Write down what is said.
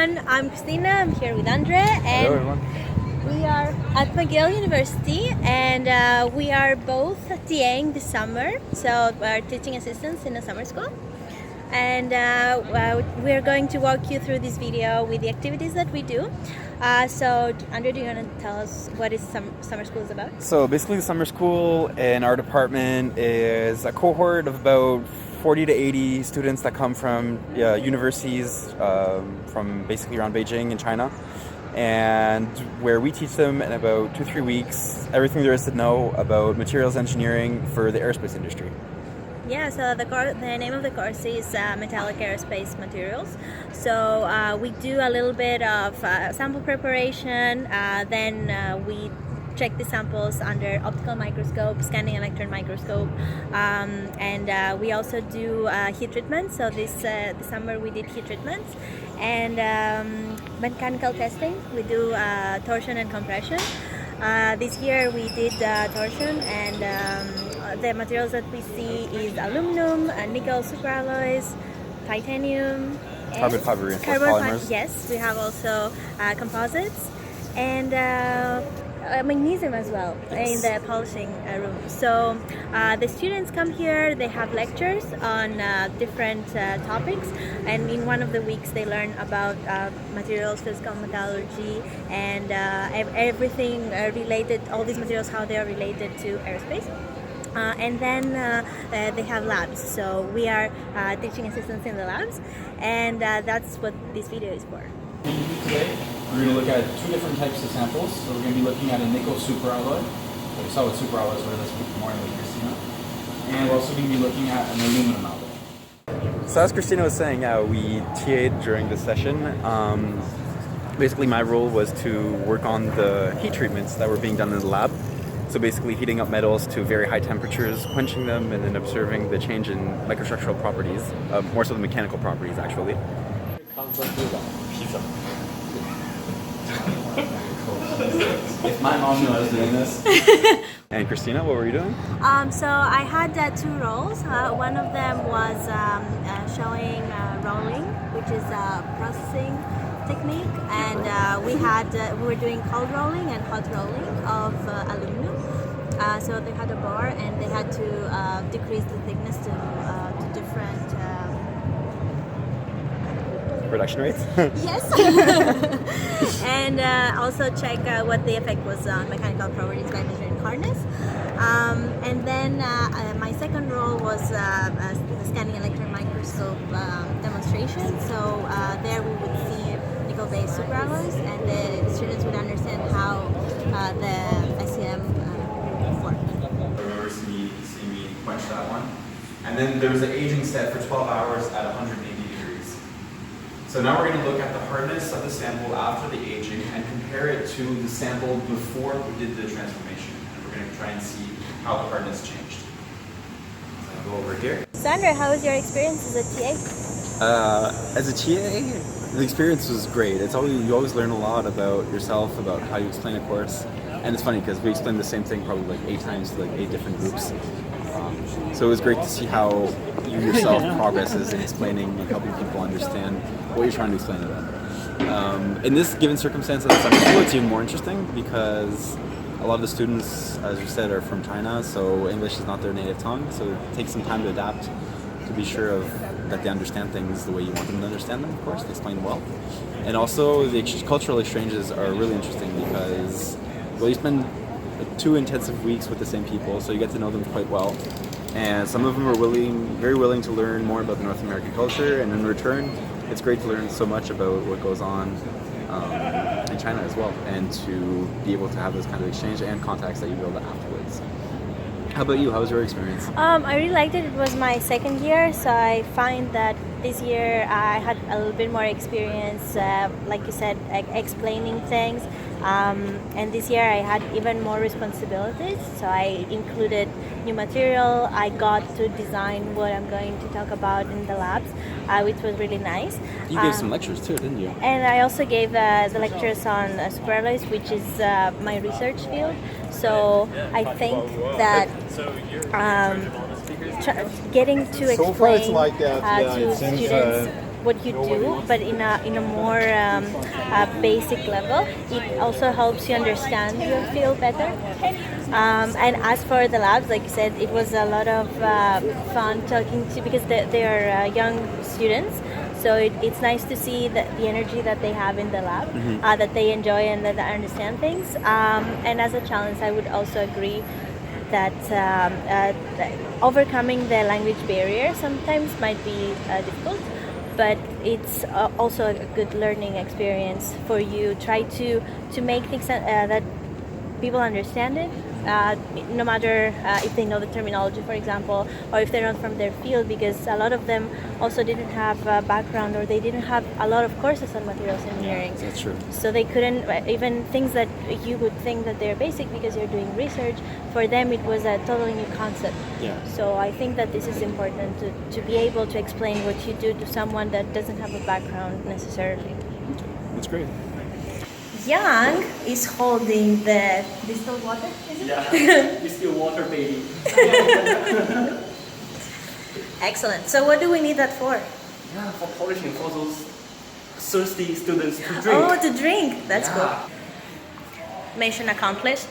everyone, I'm Christina, I'm here with Andre, and Hello everyone. we are at McGill University, and we are both TAing this summer, so we're teaching assistants in a summer school. And we're going to walk you through this video with the activities that we do. So Andre, do you want to tell us what is summer school is about? So basically the summer school in our department is a cohort of about 40 to 80 students that come from universities from basically around Beijing in China, and where we teach them in about 2-3 weeks everything there is to know about materials engineering for the aerospace industry. Yeah, so the name of the course is Metallic Aerospace Materials. So we do a little bit of sample preparation, then we check the samples under optical microscope, scanning electron microscope, and we also do heat treatment. So this summer we did heat treatments, and mechanical testing. We do torsion and compression. This year we did torsion, and the materials that we see is aluminum, nickel superalloys, titanium, Carbon fiber reinforced polymers. Yes, we have also composites, and magnesium as well in the polishing room. So the students come here, they have lectures on different topics, and in one of the weeks they learn about materials, physical metallurgy, and everything related, all these materials, how they are related to aerospace. And then they have labs, so we are teaching assistants in the labs, and that's what this video is for. Today, we're going to look at two different types of samples. So we're going to be looking at a nickel superalloy. We saw what superalloys were this morning with Christina. And we're also going to be looking at an aluminum alloy. So as Christina was saying, we TA'd during this session. Basically my role was to work on the heat treatments that were being done in the lab. So basically heating up metals to very high temperatures, quenching them, and then observing the change in microstructural properties, more so the mechanical properties actually. If my mom knew I was doing this. And Christina, what were you doing? So I had two roles. One of them was showing rolling, which is a processing technique, and we were doing cold rolling and hot rolling of aluminum. So they had a bar, and they had to decrease the thickness to different Production rates? Yes. And also check what the effect was on mechanical properties by measuring hardness. And then my second role was scanning electron microscope demonstration. So there we would see nickel-based superalloys, and the students would understand how the SEM worked. I remember seeing me quench that one. And then there was an aging set for 12 hours at 180 degrees. So now we're going to look at the hardness of the sample after the aging and compare it to the sample before we did the transformation. And we're going to try and see how the hardness changed. So I'll go over here. Sandra, how was your experience as a TA? As a TA, the experience was great. You always learn a lot about yourself, about how you explain a course. And it's funny because we explained the same thing probably like 8 times to like 8 different groups. So it was great to see how you yourself progresses in explaining and helping people understand what you're trying to explain to them. In this given circumstance of the summer school, it's even more interesting because a lot of the students, as you said, are from China, so English is not their native tongue, so it takes some time to adapt to be sure that they understand things the way you want them to understand them, of course, they explain well. And also the cultural exchanges are really interesting because, well, you spend 2 intensive weeks with the same people, so you get to know them quite well. And some of them are very willing to learn more about the North American culture, and in return, it's great to learn so much about what goes on in China as well, and to be able to have this kind of exchange and contacts that you build afterwards. How about you? How was your experience? I really liked it. It was my second year, so I find that this year I had a little bit more experience, like you said, explaining things. And this year I had even more responsibilities, so I included new material. I got to design what I'm going to talk about in the labs, which was really nice. You gave some lectures too, didn't you? And I also gave the lectures on superalloys, which is my research field. So I think that getting to explain So far it's like that, yeah, to it seems, students what you do, but in a more basic level. It also helps you understand your field better. And as for the labs, like you said, it was a lot of fun talking to, because they are young students. So it's nice to see the energy that they have in the lab, that they enjoy and that they understand things. And as a challenge, I would also agree that overcoming the language barrier sometimes might be difficult, but it's also a good learning experience for you. Try to make things that people understand it, no matter if they know the terminology, for example, or if they're not from their field, because a lot of them also didn't have a background, or they didn't have a lot of courses on materials engineering. That's true. So they couldn't, even things that you would think that they're basic because you're doing research, for them it was a totally new concept. Yeah. So I think that this is important to be able to explain what you do to someone that doesn't have a background necessarily. That's great. Yang is holding the distilled water, is it? Yeah, distilled water, baby. Excellent. So what do we need that for? Yeah, for polishing, for those thirsty students to drink. Oh, to drink. That's Yeah. cool. Mission accomplished.